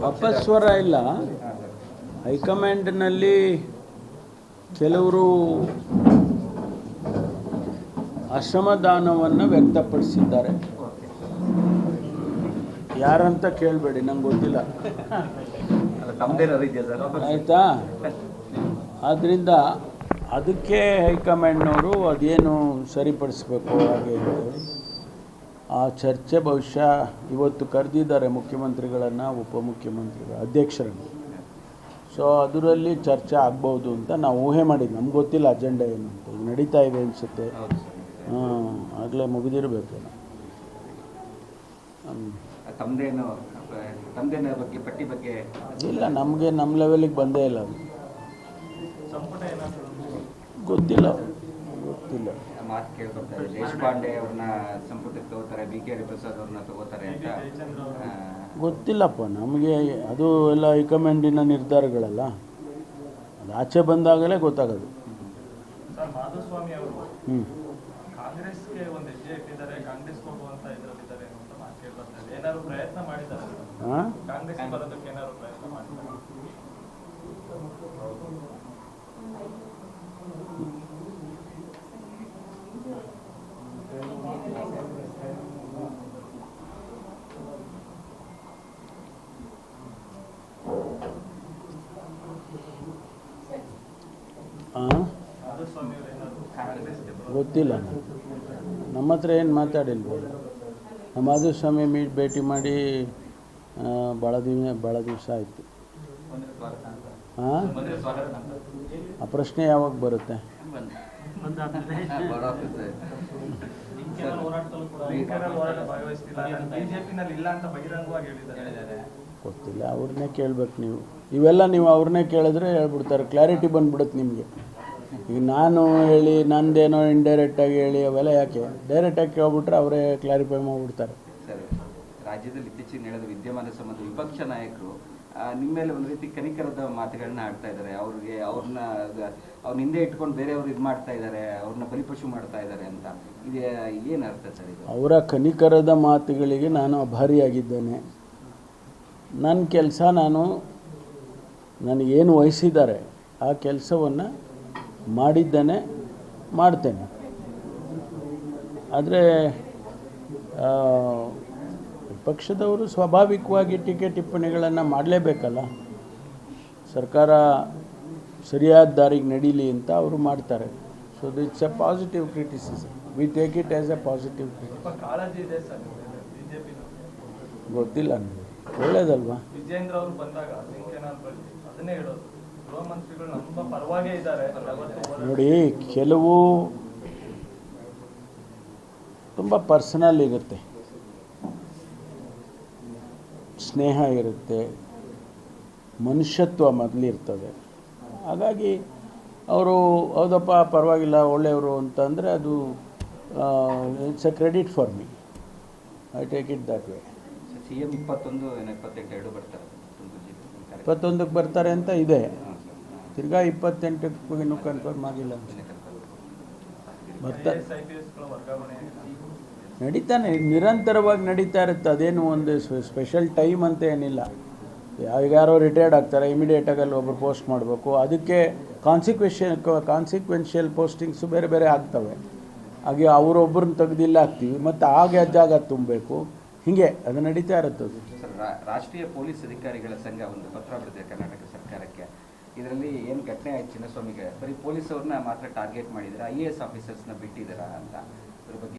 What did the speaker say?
ಅಪಸ್ವರ ಇಲ್ಲ. ಹೈಕಮಾಂಡ್ನಲ್ಲಿ ಕೆಲವರು ಅಸಮಾಧಾನವನ್ನು ವ್ಯಕ್ತಪಡಿಸಿದ್ದಾರೆ. ಯಾರಂತ ಕೇಳಬೇಡಿ, ನಂಗೆ ಗೊತ್ತಿಲ್ಲ, ಆಯಿತಾ? ಆದ್ದರಿಂದ ಅದಕ್ಕೆ ಹೈಕಮಾಂಡ್ನವರು ಅದೇನು ಸರಿಪಡಿಸ್ಬೇಕು ಹಾಗೆ ಆ ಚರ್ಚೆ ಬಹುಶಃ ಇವತ್ತು ಕರೆದಿದ್ದಾರೆ ಮುಖ್ಯಮಂತ್ರಿಗಳನ್ನು, ಉಪಮುಖ್ಯಮಂತ್ರಿಗಳು, ಅಧ್ಯಕ್ಷರನ್ನು. ಸೊ ಅದರಲ್ಲಿ ಚರ್ಚೆ ಆಗ್ಬೋದು ಅಂತ ನಾವು ಊಹೆ ಮಾಡಿದ್ವಿ. ನಮ್ಗೆ ಗೊತ್ತಿಲ್ಲ ಅಜೆಂಡಾ ಏನು ಅಂತ. ಈಗ ನಡೀತಾ ಇದೆ ಅನಿಸುತ್ತೆ. ಆಗಲೇ ಮುಗಿದಿರಬೇಕೇನೋ. ಇಲ್ಲ, ನಮಗೆ ನಮ್ಮ ಲೆವೆಲಿಗೆ ಬಂದೇ ಇಲ್ಲ ಅದು. ಗೊತ್ತಿಲ್ಲ. ಮಾತು ಕೇಳ್ಕೊತಾರೆ. ದೇಶಪಾಂಡೆ ಅವ್ರನ್ನ ಸಂಪುಟಕ್ಕೆ ತಗೋತಾರೆ, BK ಪ್ರಸಾದ್ ಅವ್ರನ್ನ ತಗೋತಾರೆ ಅಂತ ಗೊತ್ತಿಲ್ಲಪ್ಪ ನಮಗೆ. ಅದು ಎಲ್ಲ ಹೈಕಮಾಂಡಿನ ನಿರ್ಧಾರಗಳಲ್ಲ, ಅದು ಆಚೆ ಬಂದಾಗಲೇ ಗೊತ್ತಾಗೋದು. ಮಾಧುಸ್ವಾಮಿ ಅವರು ಕಾಂಗ್ರೆಸ್ಗೆ ಒಂದು ಹೆಜ್ಜೆ ಇಟ್ಟಿದ್ದಾರೆ, ಕಾಂಗ್ರೆಸ್ ಹೋಗುವಂತ ಇದರಲ್ಲಿದ್ದಾರೆ ಅಂತ ಮಾತು ಕೇಳ್ಬರ್ತಾರೆ. ಏನಾದ್ರು ಪ್ರಯತ್ನ ಮಾಡಿದ್ದಾರೆ ಕಾಂಗ್ರೆಸ್ ಬರೋದಕ್ಕೆ? ಏನಾದ್ರು ಪ್ರಯತ್ನ ಮಾಡಿದ್ದಾರೆ? ಗೊತ್ತಿಲ್ಲ, ನಮ್ಮ ಹತ್ರ ಏನು ಮಾತಾಡಿಲ್ವಲ್ಲ. ನಮ್ಮ ಮಾಧುಸ್ವಾಮಿ ಭೇಟಿ ಮಾಡಿ ಭಾಳ ದಿವಸ ಆಯಿತು. ಆ ಪ್ರಶ್ನೆ ಯಾವಾಗ ಬರುತ್ತೆ? ಗೊತ್ತಿಲ್ಲ, ಅವ್ರನ್ನೇ ಕೇಳ್ಬೇಕು ನೀವು. ಇವೆಲ್ಲ ನೀವು ಅವ್ರನ್ನೇ ಕೇಳಿದ್ರೆ ಹೇಳ್ಬಿಡ್ತಾರೆ, ಕ್ಲಾರಿಟಿ ಬಂದ್ಬಿಡುತ್ತೆ ನಿಮಗೆ. ಈಗ ನಾನು ಹೇಳಿ ನಂದೇನೋ ಇಂಡೈರೆಕ್ಟಾಗಿ ಹೇಳಿ ಅವೆಲ್ಲ ಯಾಕೆ? ಡೈರೆಕ್ಟಾಗಿ ಕೇಳ್ಬಿಟ್ರೆ ಅವರೇ ಕ್ಲಾರಿಫೈ ಮಾಡಿಬಿಡ್ತಾರೆ. ಸರ್, ರಾಜ್ಯದಲ್ಲಿ ಇತ್ತೀಚೆಗೆ ನಡೆದ ವಿದ್ಯಮಾನ ಸಂಬಂಧ ವಿಪಕ್ಷ ನಾಯಕರು ನಿಮ್ಮ ಮೇಲೆ ಒಂದು ರೀತಿ ಕನಿಕರದ ಮಾತುಗಳನ್ನ ಆಡ್ತಾ ಇದ್ದಾರೆ. ಅವ್ರನ್ನ ಹಿಂದೆ ಇಟ್ಕೊಂಡು ಬೇರೆಯವರು ಇದು ಮಾಡ್ತಾ ಇದ್ದಾರೆ, ಅವ್ರನ್ನ ಬಲಿಪಶು ಮಾಡ್ತಾ ಇದ್ದಾರೆ ಅಂತ. ಇದು ಏನು ಅರ್ಥ ಸರ್ ಇದು? ಅವರ ಕನಿಕರದ ಮಾತುಗಳಿಗೆ ನಾನು ಅಭಾರಿಯಾಗಿದ್ದೇನೆ. ನನ್ನ ಕೆಲಸ ನನಗೇನು ವಹಿಸಿದ್ದಾರೆ ಆ ಕೆಲಸವನ್ನು ಮಾಡಿದ್ದೇನೆ, ಮಾಡ್ತೇನೆ. ಆದರೆ ಪಕ್ಷದವರು ಸ್ವಾಭಾವಿಕವಾಗಿ ಟೀಕೆ ಟಿಪ್ಪಣಿಗಳನ್ನು ಮಾಡಲೇಬೇಕಲ್ಲ. ಸರ್ಕಾರ ಸರಿಯಾದ ದಾರಿಗೆ ನಡೀಲಿ ಅಂತ ಅವರು ಮಾಡ್ತಾರೆ. So it's A positive criticism. We take it as A positive criticism. ಗೊತ್ತಿಲ್ಲ ನನಗೆ, ಒಳ್ಳೇದಲ್ವಾ? ವಿಜೇಂದ್ರ ಅವರು ಬಂದಾಗ ಅದನ್ನೇ ಹೇಳೋದು, ಗೃಹ ಮಂತ್ರಿಗಳು ನಮ್ಮ ಪರವಾಗೇ ಇದ್ದಾರೆ. ನೋಡಿ, ಕೆಲವು ತುಂಬ ಪರ್ಸನಲ್ ಇರುತ್ತೆ, ಸ್ನೇಹ ಇರುತ್ತೆ, ಮನುಷ್ಯತ್ವ ಮೊದಲಿರ್ತದೆ. ಹಾಗಾಗಿ ಅವರು ಹೌದಪ್ಪ ಪರವಾಗಿಲ್ಲ ಒಳ್ಳೆಯವರು ಅಂತಂದರೆ ಅದು it's A credit for me. I take it that way. CM 21 ಬರ್ತಾರೆ, 21ಕ್ಕೆ ಬರ್ತಾರೆ ಅಂತ ಇದೆ. ತಿರ್ಗಾ 28ಕ್ಕೆ ಇನ್ನೂ ಕನ್ಫರ್ಮ್ ಆಗಿಲ್ಲ. ಬರ್ತಾರೆ, ನಡೀತಾನೆ, ನಿರಂತರವಾಗಿ ನಡೀತಾ ಇರುತ್ತೆ. ಅದೇನು ಒಂದು ಸ್ಪೆಷಲ್ ಟೈಮ್ ಅಂತ ಏನಿಲ್ಲ. ಯಾರೋ ರಿಟೈರ್ಡ್ ಆಗ್ತಾರೆ, ಇಮಿಡಿಯೇಟಾಗಿ ಅಲ್ಲಿ ಒಬ್ಬರು ಪೋಸ್ಟ್ ಮಾಡಬೇಕು. ಅದಕ್ಕೆ ಕಾನ್ಸಿಕ್ವೆನ್ಷಿಯಲ್ ಪೋಸ್ಟಿಂಗ್ಸು ಬೇರೆ ಬೇರೆ ಆಗ್ತವೆ. ಹಾಗೆ ಅವರೊಬ್ಬರನ್ನ ತೆಗೆದಿಲ್ಲ ಹಾಕ್ತೀವಿ, ಮತ್ತು ಆಗ ಜಾಗ ತುಂಬಬೇಕು. ಹೀಗೆ ಅದು ನಡೀತಾ ಇರುತ್ತೆ. ಸರ್, ರಾಷ್ಟ್ರೀಯ ಪೊಲೀಸ್ ಅಧಿಕಾರಿಗಳ ಸಂಘ ಒಂದು ಪತ್ರ ಬರೆದಿದೆ ಕರ್ನಾಟಕ ಸರ್ಕಾರಕ್ಕೆ. ಇದರಲ್ಲಿ ಏನು ಘಟನೆ ಆಯ್ತು ಚಿನ್ನಸ್ವಾಮಿಗೆ, ಬರೀ ಪೊಲೀಸವ್ರನ್ನ ಮಾತ್ರ ಟಾರ್ಗೆಟ್ ಮಾಡಿದ್ದಾರೆ, IAS ಆಫೀಸರ್ಸ್ನ ಬಿಟ್ಟಿದ್ದೀರಾ ಅಂತ. ಇದ್ರ ಬಗ್ಗೆ